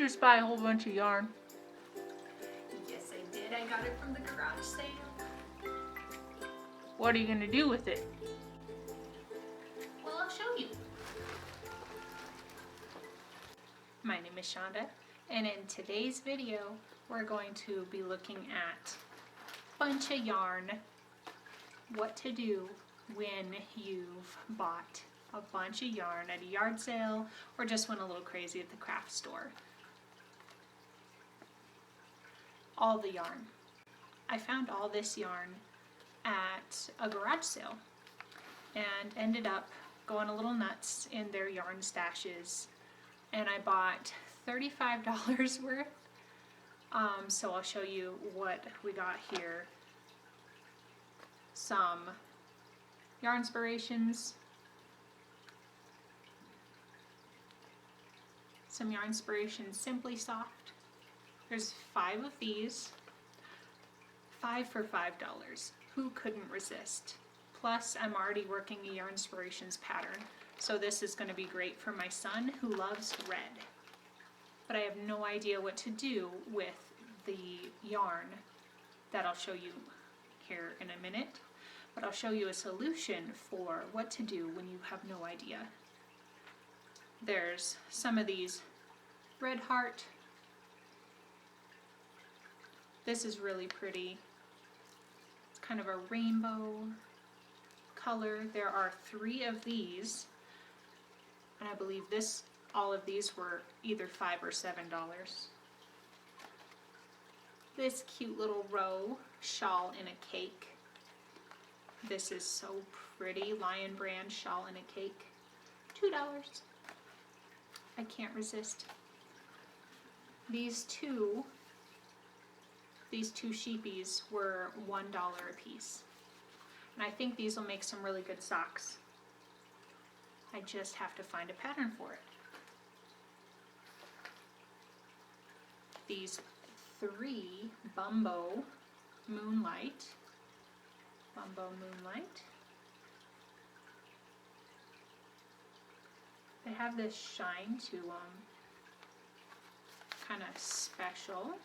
just buy a whole bunch of yarn? Yes, I did. I got it from the garage sale. What are you going to do with it? Well, I'll show you. My name is Shonda, and in today's video, we're going to be looking at a bunch of yarn, what to do when you've bought a bunch of yarn at a yard sale or just went a little crazy at the craft store. All the yarn. I found all this yarn at a garage sale and ended up going a little nuts in their yarn stashes, and I bought $35 worth. So I'll show you what we got here. Some yarn inspirations, some yarn inspirations Simply Soft. There's 5 of these, 5 for $5. Who couldn't resist? Plus, I'm already working a yarn inspirations pattern, so this is going to be great for my son who loves red. But I have no idea what to do with the yarn that I'll show you here in a minute. But I'll show you a solution for what to do when you have no idea. There's some of these red heart. This is really pretty. It's kind of a rainbow color. There are 3 of these, and I believe all of these were either $5 or $7. This cute little row shawl in a cake. This is so pretty. Lion Brand shawl in a cake. $2. I can't resist. These two sheepies were $1 a piece. And I think these will make some really good socks. I just have to find a pattern for it. These 3 Bumbo Moonlight. They have this shine to them, kind of special.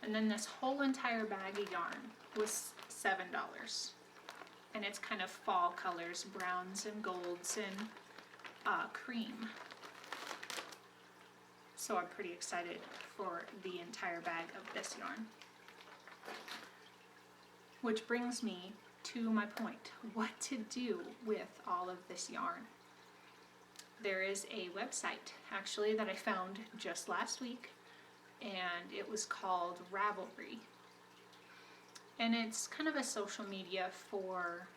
And then this whole entire bag of yarn was $7. And it's kind of fall colors, browns and golds and cream. So I'm pretty excited for the entire bag of this yarn. Which brings me to my point, what to do with all of this yarn. There is a website actually that I found just last week, and it was called Ravelry. And it's kind of a social media for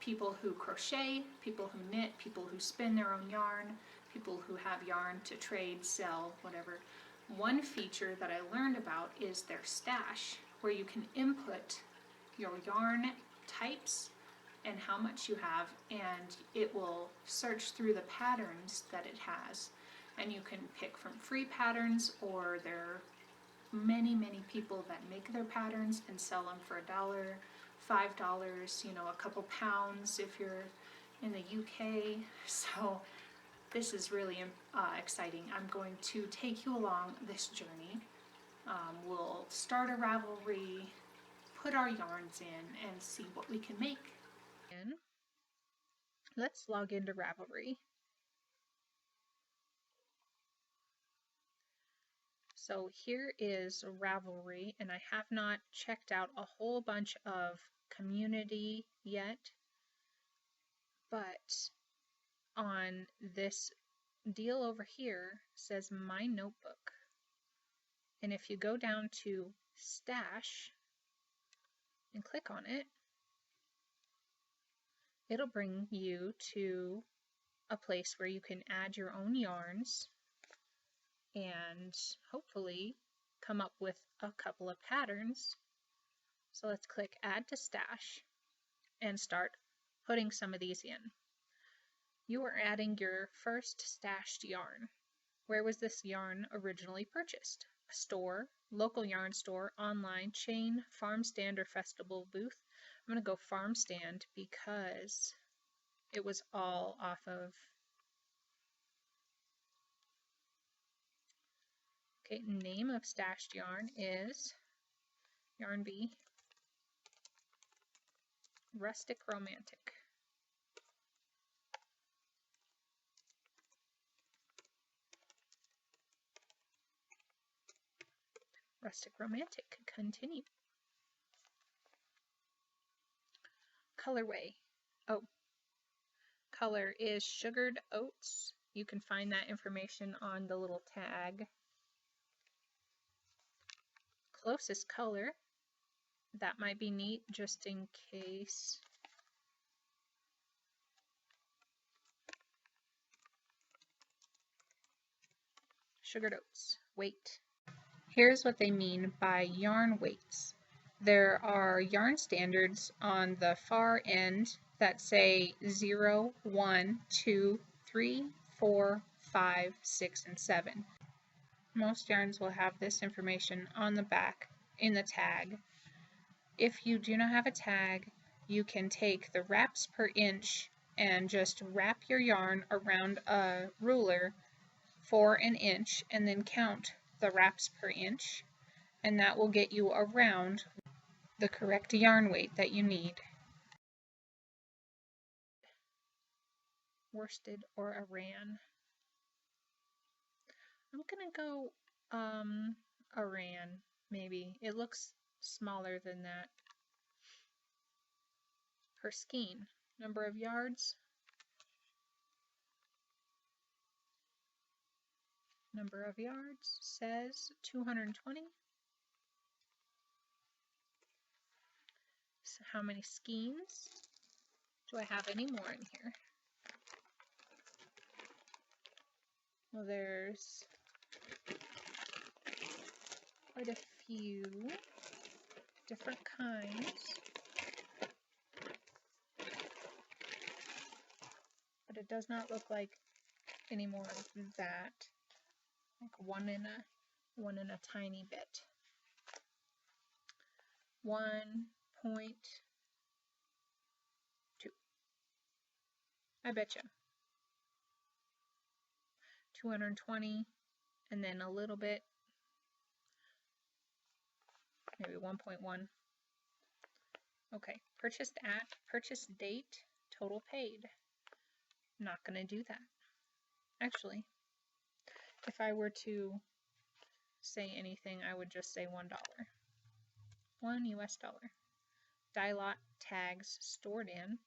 people who crochet, people who knit, people who spin their own yarn, people who have yarn to trade, sell, whatever. One feature that I learned about is their stash, where you can input your yarn types and how much you have, and it will search through the patterns that it has. And you can pick from free patterns, or there are many people that make their patterns and sell them for $1, $5, a couple pounds if you're in the UK. So this is really exciting. I'm going to take you along this journey. We'll start a Ravelry, put our yarns in, and see what we can make. Let's log into Ravelry. So here is Ravelry, and I have not checked out a whole bunch of community yet, but on this deal over here says My Notebook. And if you go down to Stash and click on it, it'll bring you to a place where you can add your own yarns and hopefully come up with a couple of patterns. So let's click Add to Stash and start putting some of these in. You are adding your first stashed yarn. Where was this yarn originally purchased? A store, local yarn store, online, chain, farm stand or festival booth, I'm going to go farm stand because it was all off of. Okay, name of stashed yarn is Yarn Bee Rustic Romantic. Rustic Romantic, continue. Colorway. Oh, color is sugared oats. You can find that information on the little tag. Closest color. That might be neat just in case. Sugared oats. Weight. Here's what they mean by yarn weights. There are yarn standards on the far end that say 0, 1, 2, 3, 4, 5, 6, and 7. Most yarns will have this information on the back in the tag. If you do not have a tag, you can take the wraps per inch and just wrap your yarn around a ruler for an inch and then count the wraps per inch, and that will get you around the correct yarn weight that you need. Worsted or Aran. I'm gonna go Aran, maybe. It looks smaller than that. Per skein, number of yards. Number of yards says 220. So how many skeins? Do I have any more in here? Well, there's quite a few different kinds, but it does not look like any more of that. Like one in a tiny bit. 1.2. I betcha. 220, and then a little bit, maybe 1.1. Okay, purchased at, purchase date, total paid. Not gonna do that. Actually, if I were to say anything, I would just say $1. $1 US. Die lot tags stored in.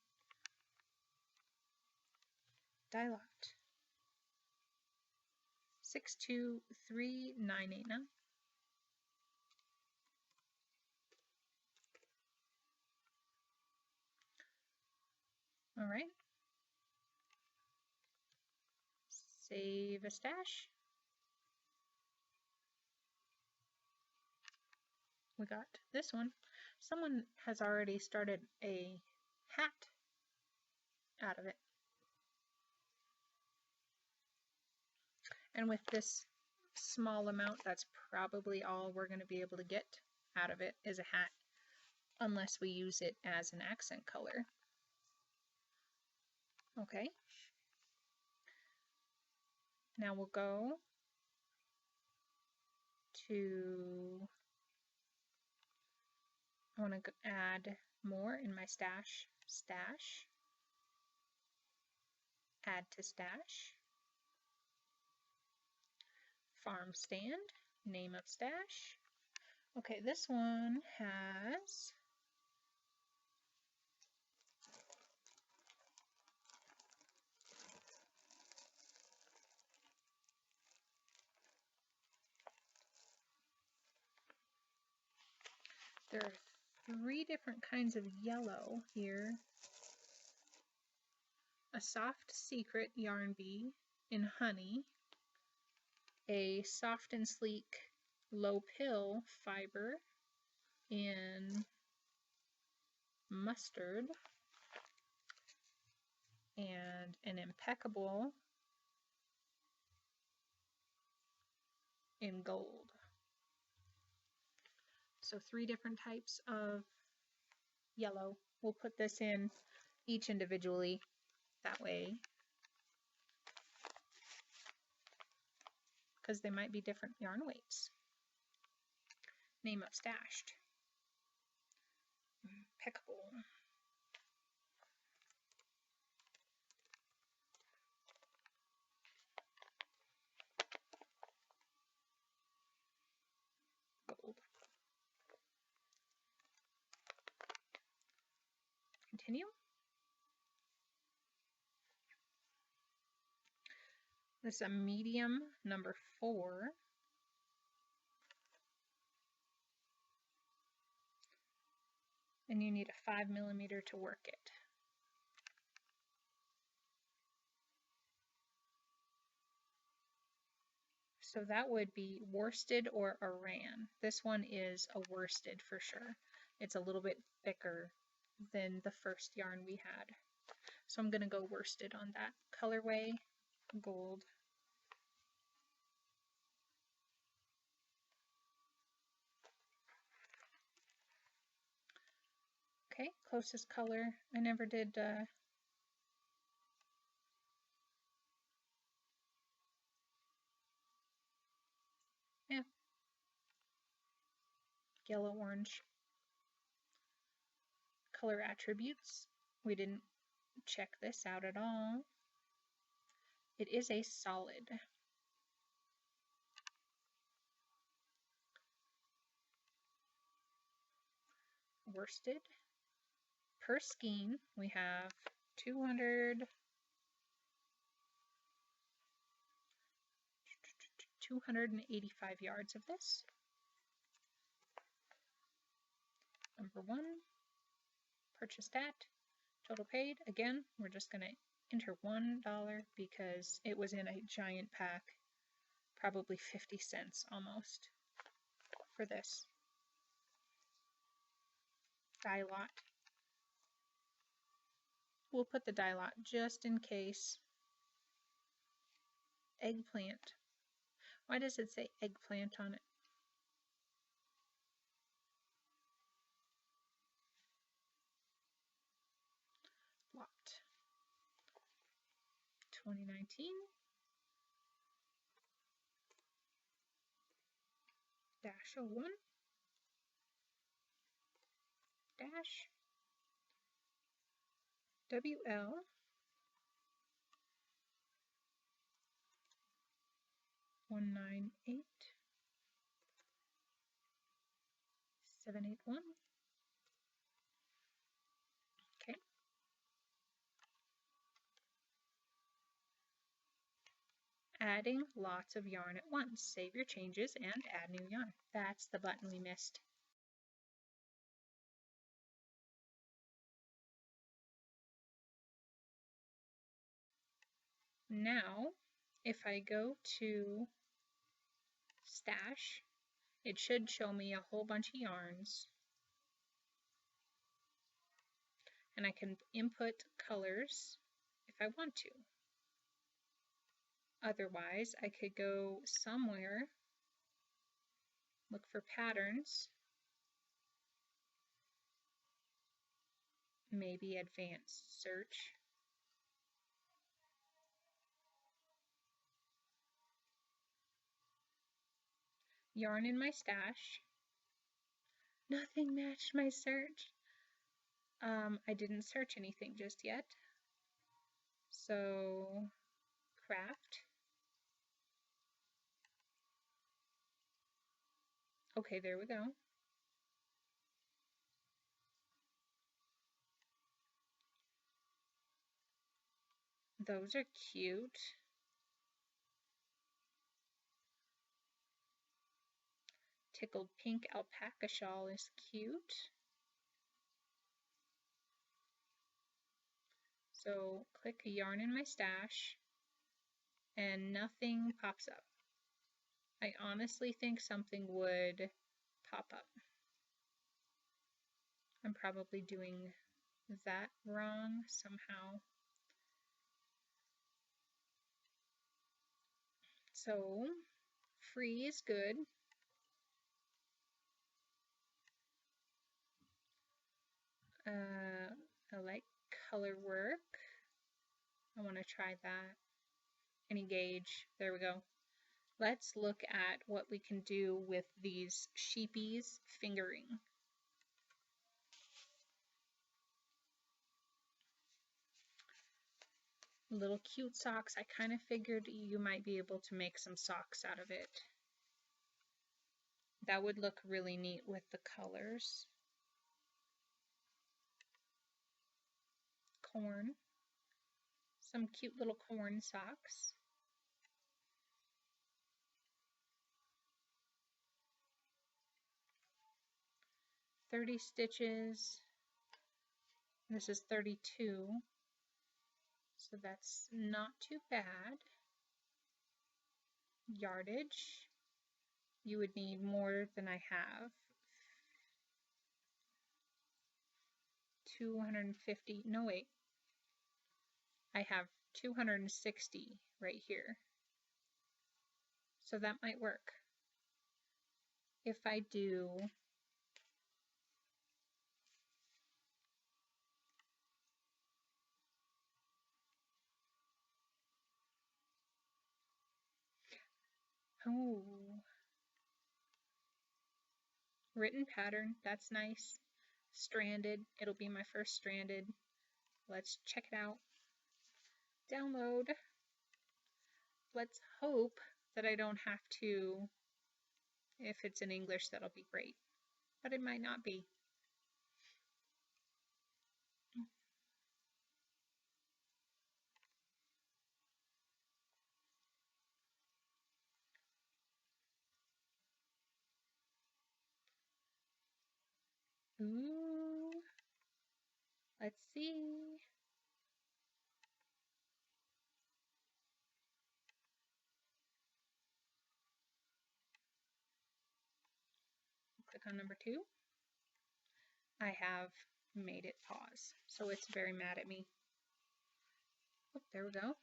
Die lot. 623989. All right. Save a stash. We got this one. Someone has already started a hat out of it. And with this small amount, that's probably all we're going to be able to get out of it is a hat, unless we use it as an accent color. Okay. Now we'll go to, I want to add more in my stash. Stash. Add to stash. Farm stand. Name of stash. Okay, this one has there are 3 different kinds of yellow here. A soft secret yarn bee in honey, a soft and sleek low pill fiber in mustard, and an impeccable in gold. So 3 different types of yellow We'll put this in each individually, that way, because they might be different yarn weights. Name of stashed. Impeccable. Gold. Continue. This is a medium number 4. And you need a 5mm to work it. So that would be worsted or Aran. This one is a worsted for sure. It's a little bit thicker than the first yarn we had. So I'm going to go worsted on that colorway, gold. Okay, closest color. I never did yeah, yellow orange. Color attributes. We didn't check this out at all. It is a solid. Worsted. Per skein, we have 285 yards of this. Number 1, purchased at, total paid. Again, we're just going to enter $1 because it was in a giant pack, probably 50 cents almost for this. Die lot. We'll put the die lot just in case. Eggplant. Why does it say eggplant on it? Lot. 2019. -01. Dash. WL. 198,781. Okay. Adding lots of yarn at once. Save your changes and add new yarn. That's the button we missed. Now, if I go to stash, it should show me a whole bunch of yarns. And I can input colors if I want to. Otherwise, I could go somewhere, look for patterns, maybe advanced search. Yarn in my stash. Nothing matched my search. I didn't search anything just yet. So, craft. Okay, there we go. Those are cute. Tickled pink alpaca shawl is cute. So click yarn in my stash and nothing pops up. I honestly think something would pop up. I'm probably doing that wrong somehow. So free is good. like color work. I want to try that. Any gauge. There we go. Let's look at what we can do with these sheepies fingering. Little cute socks. I kind of figured you might be able to make some socks out of it. That would look really neat with the colors. Corn. Some cute little corn socks. $30 stitches. This is 32. So that's not too bad. Yardage. You would need more than I have. 250. No, wait. I have 260 right here. So that might work. If I do written pattern, that's nice. Stranded, it'll be my first stranded. Let's check it out. Download. Let's hope that I don't have to. If it's in English, that'll be great. But it might not be. Ooh. Let's see. Click on number 2. I have made it pause, so it's very mad at me. Oh, there we go.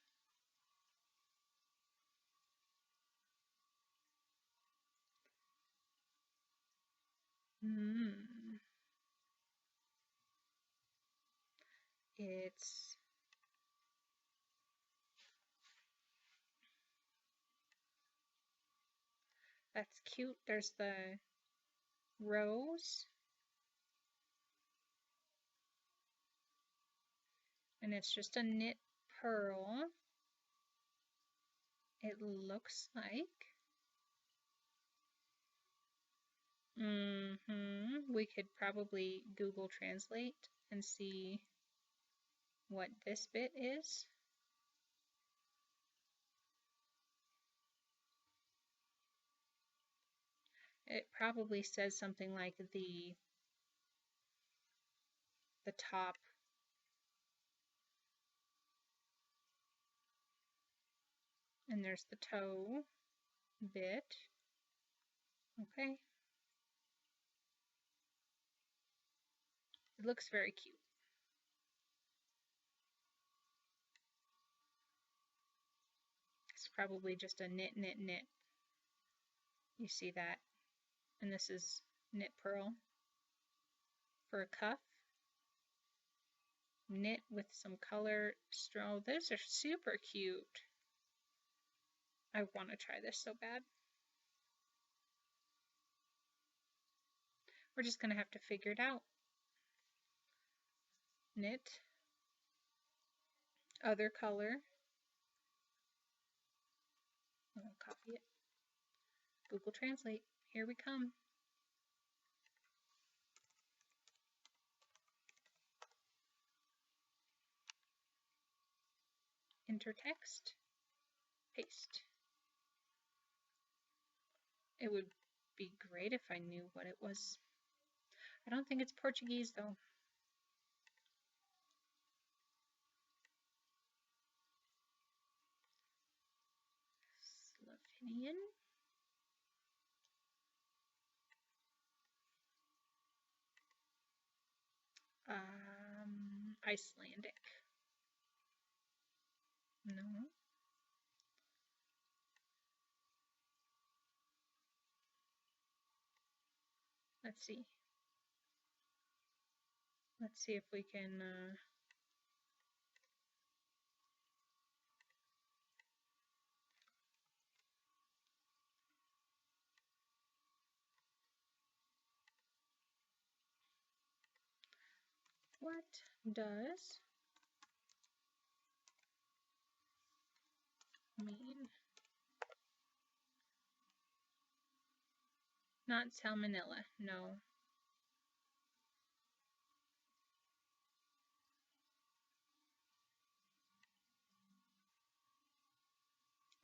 That's cute. There's the rose. And it's just a knit purl. It looks like. We could probably Google Translate and see what this bit is. It probably says something like the top. And there's the toe bit. Okay. It looks very cute. It's probably just a knit, knit, knit. You see that? And this is knit purl for a cuff. Knit with some color. Oh, those are super cute. I want to try this so bad. We're just going to have to figure it out. Knit. Other color. I'll copy it. Google Translate. Here we come. Enter text. Paste. It would be great if I knew what it was. I don't think it's Portuguese though. Slovenian. Icelandic. No. Let's see. Let's see if we can what does mean? Not salmonella, no.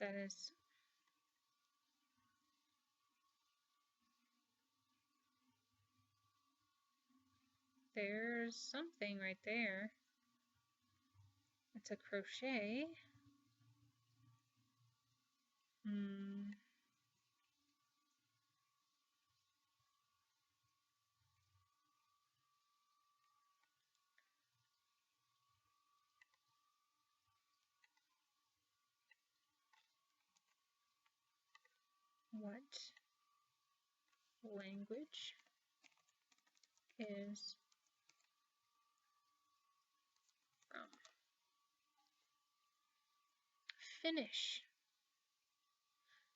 That is, there's something right there. It's a crochet. What language is from? Finnish.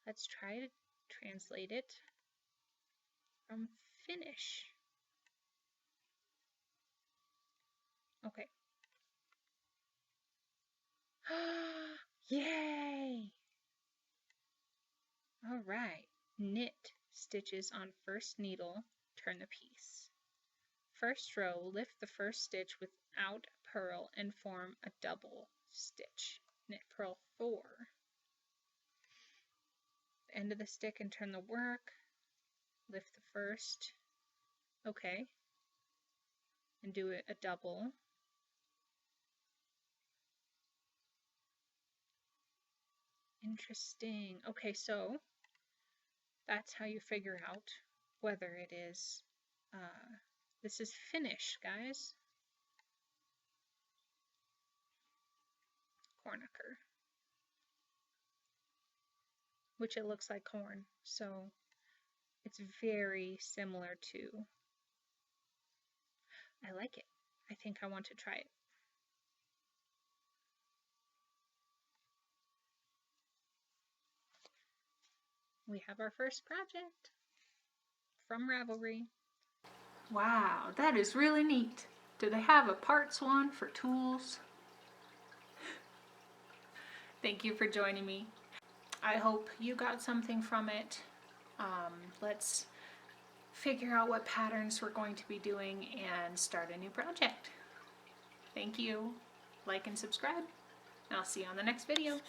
Let's try to translate it from Finnish. Okay. Yay! All right. Knit stitches on first needle, turn the piece. First row, lift the first stitch without purl and form a double stitch. Knit purl 4. End of the stick and turn the work. Lift the first. Okay. And do it a double. Interesting. Okay, so that's how you figure out whether it is, this is Finnish, guys. Corniker. Which it looks like corn, so it's very similar to, I like it. I think I want to try it. We have our first project from Ravelry. Wow, that is really neat. Do they have a parts one for tools? Thank you for joining me. I hope you got something from it. Let's figure out what patterns we're going to be doing and start a new project. Thank you. Like and subscribe, and I'll see you on the next video.